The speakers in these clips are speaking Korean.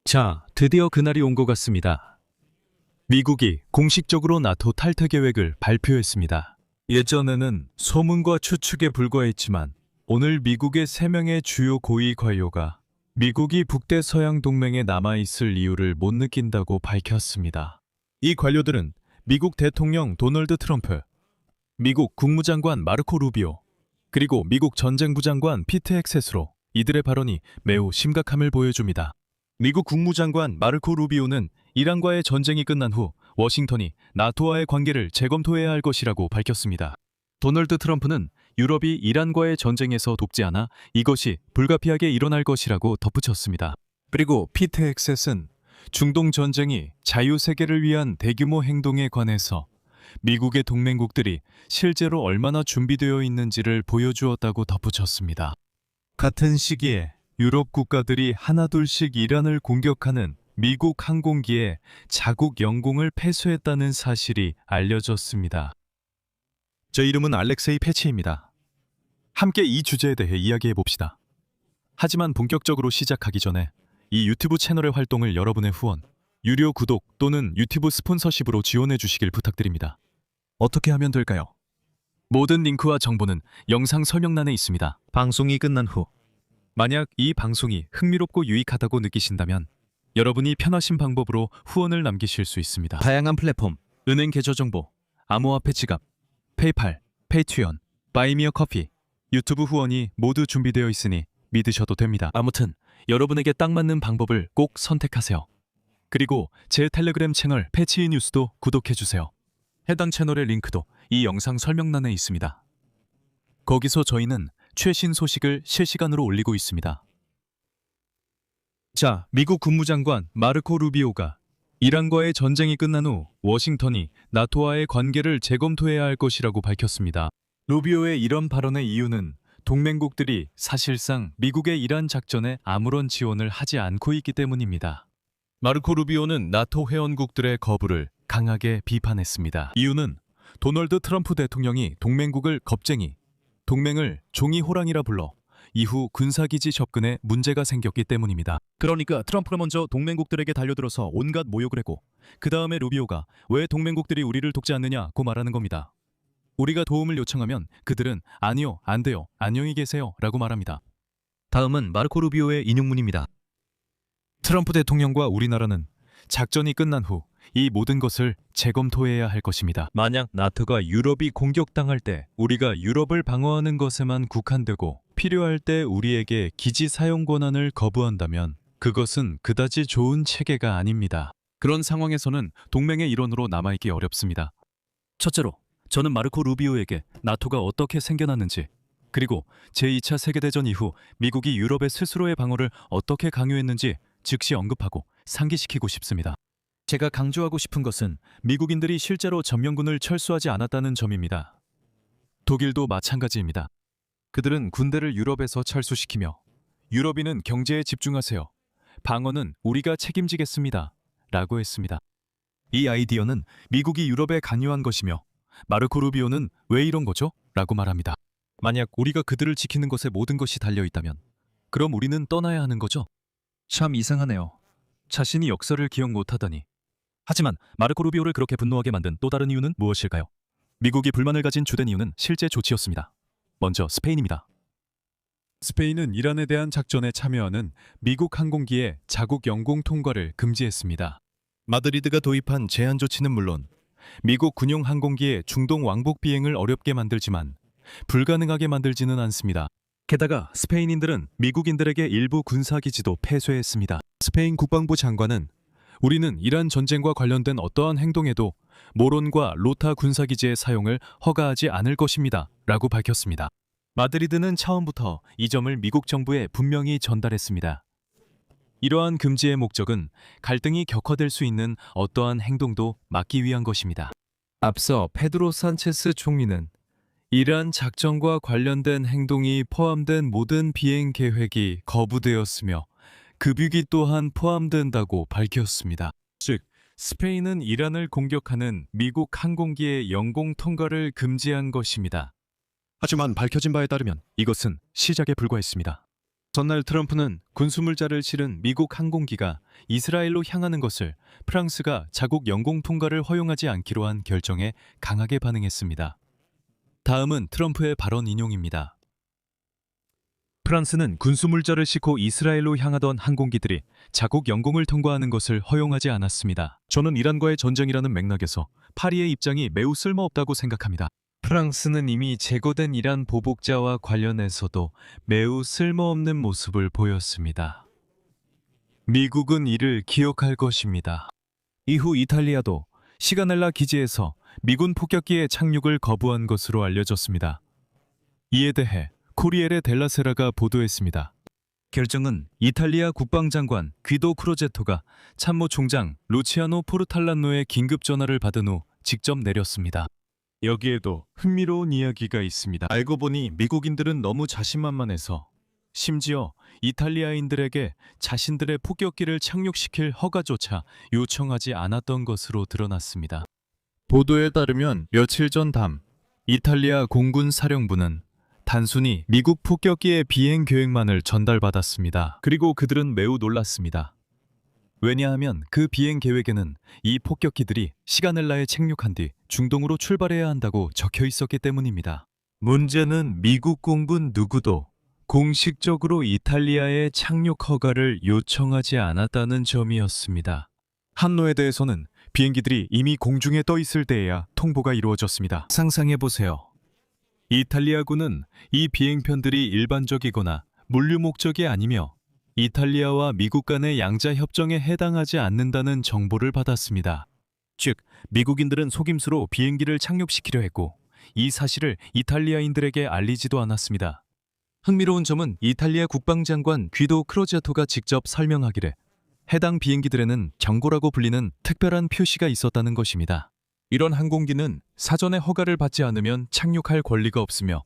자, 드디어 그날이 온 것 같습니다. 미국이 공식적으로 나토 탈퇴 계획을 발표했습니다. 예전에는 소문과 추측에 불과했지만 오늘 미국의 3명의 주요 고위 관료가 미국이 북대서양 동맹에 남아있을 이유를 못 느낀다고 밝혔습니다. 이 관료들은 미국 대통령 도널드 트럼프, 미국 국무장관 마르코 루비오, 그리고 미국 전쟁부 장관 피트 헥셋으로 이들의 발언이 매우 심각함을 보여줍니다. 미국 국무장관 마르코 루비오는 이란과의 전쟁이 끝난 후 워싱턴이 나토와의 관계를 재검토해야 할 것이라고 밝혔습니다. 도널드 트럼프는 유럽이 이란과의 전쟁에서 돕지 않아 이것이 불가피하게 일어날 것이라고 덧붙였습니다. 그리고 피트 헥셋은 중동 전쟁이 자유세계를 위한 대규모 행동에 관해서 미국의 동맹국들이 실제로 얼마나 준비되어 있는지를 보여주었다고 덧붙였습니다. 같은 시기에 유럽 국가들이 하나둘씩 이란을 공격하는 미국 항공기에 자국 영공을 폐쇄했다는 사실이 알려졌습니다. 제 이름은 알렉세이 패치입니다. 함께 이 주제에 대해 이야기해 봅시다. 하지만 본격적으로 시작하기 전에 이 유튜브 채널의 활동을 여러분의 후원, 유료 구독 또는 유튜브 스폰서십으로 지원해 주시길 부탁드립니다. 어떻게 하면 될까요? 모든 링크와 정보는 영상 설명란에 있습니다. 방송이 끝난 후 만약 이 방송이 흥미롭고 유익하다고 느끼신다면 여러분이 편하신 방법으로 후원을 남기실 수 있습니다. 다양한 플랫폼, 은행 계좌 정보, 암호화폐 지갑, 페이팔, 페이튜언, 바이미어 커피, 유튜브 후원이 모두 준비되어 있으니 믿으셔도 됩니다. 아무튼 여러분에게 딱 맞는 방법을 꼭 선택하세요. 그리고 제 텔레그램 채널 패치이 뉴스도 구독해주세요. 해당 채널의 링크도 이 영상 설명란에 있습니다. 거기서 저희는 최신 소식을 실시간으로 올리고 있습니다. 자, 미국 국무장관 마르코 루비오가 이란과의 전쟁이 끝난 후 워싱턴이 나토와의 관계를 재검토해야 할 것이라고 밝혔습니다. 루비오의 이런 발언의 이유는 동맹국들이 사실상 미국의 이란 작전에 아무런 지원을 하지 않고 있기 때문입니다. 마르코 루비오는 나토 회원국들의 거부를 강하게 비판했습니다. 이유는 도널드 트럼프 대통령이 동맹국을 겁쟁이, 동맹을 종이 호랑이라 불러 이후 군사기지 접근에 문제가 생겼기 때문입니다. 그러니까 트럼프가 먼저 동맹국들에게 달려들어서 온갖 모욕을 했고 그 다음에 루비오가 왜 동맹국들이 우리를 돕지 않느냐고 말하는 겁니다. 우리가 도움을 요청하면 그들은 아니요, 안 돼요, 안녕히 계세요 라고 말합니다. 다음은 마르코 루비오의 인용문입니다. 트럼프 대통령과 우리나라는 작전이 끝난 후 이 모든 것을 재검토해야 할 것입니다. 만약 나토가 유럽이 공격당할 때 우리가 유럽을 방어하는 것에만 국한되고 필요할 때 우리에게 기지 사용 권한을 거부한다면 그것은 그다지 좋은 체계가 아닙니다. 그런 상황에서는 동맹의 일원으로 남아있기 어렵습니다. 첫째로, 저는 마르코 루비오에게 나토가 어떻게 생겨났는지, 그리고 제2차 세계대전 이후 미국이 유럽의 스스로의 방어를 어떻게 강요했는지 즉시 언급하고 상기시키고 싶습니다. 제가 강조하고 싶은 것은 미국인들이 실제로 전면군을 철수하지 않았다는 점입니다. 독일도 마찬가지입니다. 그들은 군대를 유럽에서 철수시키며 유럽인은 경제에 집중하세요. 방어는 우리가 책임지겠습니다. 라고 했습니다. 이 아이디어는 미국이 유럽에 관여한 것이며 마르코 루비오는 왜 이런 거죠? 라고 말합니다. 만약 우리가 그들을 지키는 것에 모든 것이 달려있다면 그럼 우리는 떠나야 하는 거죠? 참 이상하네요. 자신이 역사를 기억 못하다니. 하지만 마르코 루비오를 그렇게 분노하게 만든 또 다른 이유는 무엇일까요? 미국이 불만을 가진 주된 이유는 실제 조치였습니다. 먼저 스페인입니다. 스페인은 이란에 대한 작전에 참여하는 미국 항공기의 자국 영공 통과를 금지했습니다. 마드리드가 도입한 제한 조치는 물론 미국 군용 항공기의 중동 왕복 비행을 어렵게 만들지만 불가능하게 만들지는 않습니다. 게다가 스페인인들은 미국인들에게 일부 군사기지도 폐쇄했습니다. 스페인 국방부 장관은 우리는 이란 전쟁과 관련된 어떠한 행동에도 모론과 로타 군사기지의 사용을 허가하지 않을 것입니다. 라고 밝혔습니다. 마드리드는 처음부터 이 점을 미국 정부에 분명히 전달했습니다. 이러한 금지의 목적은 갈등이 격화될 수 있는 어떠한 행동도 막기 위한 것입니다. 앞서 페드로 산체스 총리는 이란 작전과 관련된 행동이 포함된 모든 비행 계획이 거부되었으며 급유기 또한 포함된다고 밝혔습니다. 즉, 스페인은 이란을 공격하는 미국 항공기의 영공 통과를 금지한 것입니다. 하지만 밝혀진 바에 따르면 이것은 시작에 불과했습니다. 전날 트럼프는 군수물자를 실은 미국 항공기가 이스라엘로 향하는 것을 프랑스가 자국 영공 통과를 허용하지 않기로 한 결정에 강하게 반응했습니다. 다음은 트럼프의 발언 인용입니다. 프랑스는 군수물자를 싣고 이스라엘로 향하던 항공기들이 자국 영공을 통과하는 것을 허용하지 않았습니다. 저는 이란과의 전쟁이라는 맥락에서 파리의 입장이 매우 쓸모없다고 생각합니다. 프랑스는 이미 제거된 이란 보복자와 관련해서도 매우 쓸모없는 모습을 보였습니다. 미국은 이를 기억할 것입니다. 이후 이탈리아도 시가넬라 기지에서 미군 폭격기의 착륙을 거부한 것으로 알려졌습니다. 이에 대해 코리에레 델라세라가 보도했습니다. 결정은 이탈리아 국방장관 귀도 크로제토가 참모총장 루치아노 포르탈란노의 긴급 전화를 받은 후 직접 내렸습니다. 여기에도 흥미로운 이야기가 있습니다. 알고 보니 미국인들은 너무 자신만만해서 심지어 이탈리아인들에게 자신들의 폭격기를 착륙시킬 허가조차 요청하지 않았던 것으로 드러났습니다. 보도에 따르면 며칠 전 밤 이탈리아 공군 사령부는 단순히 미국 폭격기의 비행 계획만을 전달받았습니다. 그리고 그들은 매우 놀랐습니다. 왜냐하면 그 비행 계획에는 이 폭격기들이 시가넬라에 착륙한 뒤 중동으로 출발해야 한다고 적혀 있었기 때문입니다. 문제는 미국 공군 누구도 공식적으로 이탈리아의 착륙 허가를 요청하지 않았다는 점이었습니다. 항로에 대해서는 비행기들이 이미 공중에 떠 있을 때에야 통보가 이루어졌습니다. 상상해보세요. 이탈리아군은 이 비행편들이 일반적이거나 물류 목적이 아니며 이탈리아와 미국 간의 양자 협정에 해당하지 않는다는 정보를 받았습니다. 즉, 미국인들은 속임수로 비행기를 착륙시키려 했고 이 사실을 이탈리아인들에게 알리지도 않았습니다. 흥미로운 점은 이탈리아 국방장관 귀도 크로제토가 직접 설명하기를 해당 비행기들에는 경고라고 불리는 특별한 표시가 있었다는 것입니다. 이런 항공기는 사전에 허가를 받지 않으면 착륙할 권리가 없으며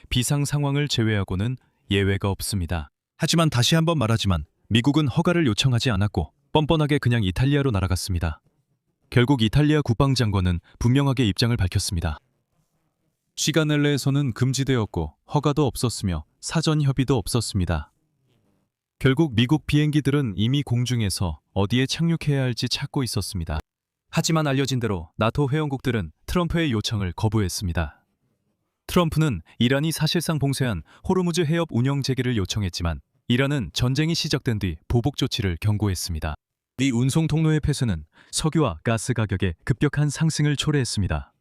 비상 상황을 제외하고는 예외가 없습니다. 하지만 다시 한번 말하지만 미국은 허가를 요청하지 않았고 뻔뻔하게 그냥 이탈리아로 날아갔습니다. 결국 이탈리아 국방장관은 분명하게 입장을 밝혔습니다. 시가넬레에서는 금지되었고 허가도 없었으며 사전 협의도 없었습니다. 결국 미국 비행기들은 이미 공중에서 어디에 착륙해야 할지 찾고 있었습니다. 하지만 알려진 대로 나토 회원국들은 트럼프의 요청을 거부했습니다. 트럼프는 이란이 사실상 봉쇄한 호르무즈 해협 운영 재개를 요청했지만 이란은 전쟁이 시작된 뒤 보복 조치를 경고했습니다. 이 운송 통로의 폐쇄는 석유와 가스 가격의 급격한 상승을 초래했습니다.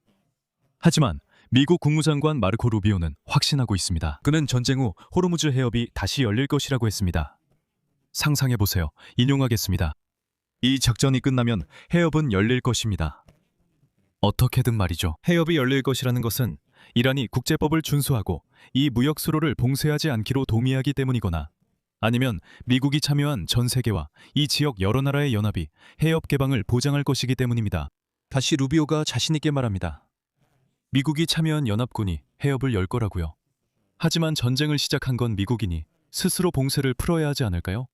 하지만 미국 국무장관 마르코 루비오는 확신하고 있습니다. 그는 전쟁 후 호르무즈 해협이 다시 열릴 것이라고 했습니다. 상상해보세요. 인용하겠습니다. 이 작전이 끝나면 해협은 열릴 것입니다. 어떻게든 말이죠. 해협이 열릴 것이라는 것은 이란이 국제법을 준수하고 이 무역 수로를 봉쇄하지 않기로 동의하기 때문이거나 아니면 미국이 참여한 전 세계와 이 지역 여러 나라의 연합이 해협 개방을 보장할 것이기 때문입니다. 다시 루비오가 자신있게 말합니다. 미국이 참여한 연합군이 해협을 열 거라고요. 하지만 전쟁을 시작한 건 미국이니 스스로 봉쇄를 풀어야 하지 않을까요?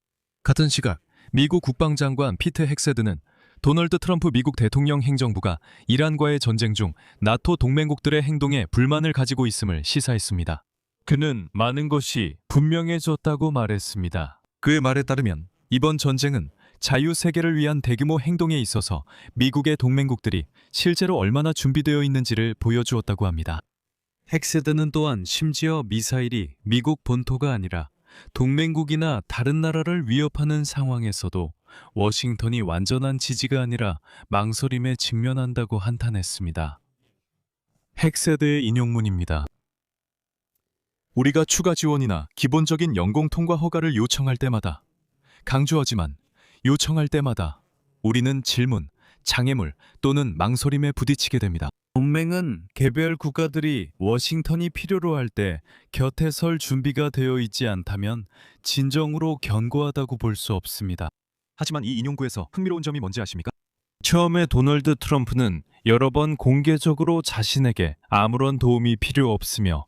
같은 시각 미국 국방장관 피트 헥세드는 도널드 트럼프 미국 대통령 행정부가 이란과의 전쟁 중 나토 동맹국들의 행동에 불만을 가지고 있음을 시사했습니다. 그는 많은 것이 분명해졌다고 말했습니다. 그의 말에 따르면 이번 전쟁은 자유세계를 위한 대규모 행동에 있어서 미국의 동맹국들이 실제로 얼마나 준비되어 있는지를 보여주었다고 합니다. 헥세드는 또한 심지어 미사일이 미국 본토가 아니라 동맹국이나 다른 나라를 위협하는 상황에서도 워싱턴이 완전한 지지가 아니라 망설임에 직면한다고 한탄했습니다. 헥세드의 인용문입니다. 우리가 추가 지원이나 기본적인 영공 통과 허가를 요청할 때마다, 강조하지만 요청할 때마다 우리는 질문, 장애물 또는 망설임에 부딪히게 됩니다. 동맹은 개별 국가들이 워싱턴이 필요로 할 때 곁에 설 준비가 되어 있지 않다면 진정으로 견고하다고 볼 수 없습니다. 하지만 이 인용구에서 흥미로운 점이 뭔지 아십니까? 처음에 도널드 트럼프는 여러 번 공개적으로 자신에게 아무런 도움이 필요 없으며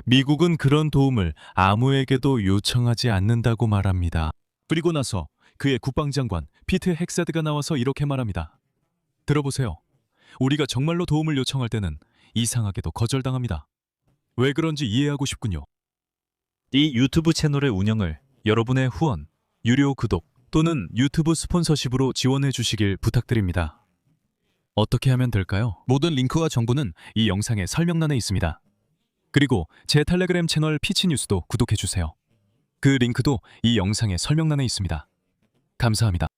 미국은 그런 도움을 아무에게도 요청하지 않는다고 말합니다. 그리고 나서 그의 국방장관 피트 헥세드가 나와서 이렇게 말합니다. 들어보세요. 우리가 정말로 도움을 요청할 때는 이상하게도 거절당합니다. 왜 그런지 이해하고 싶군요. 이 유튜브 채널의 운영을 여러분의 후원, 유료 구독 또는 유튜브 스폰서십으로 지원해 주시길 부탁드립니다. 어떻게 하면 될까요? 모든 링크와 정보는 이 영상의 설명란에 있습니다. 그리고 제 텔레그램 채널 피치뉴스도 구독해 주세요. 그 링크도 이 영상의 설명란에 있습니다. 감사합니다.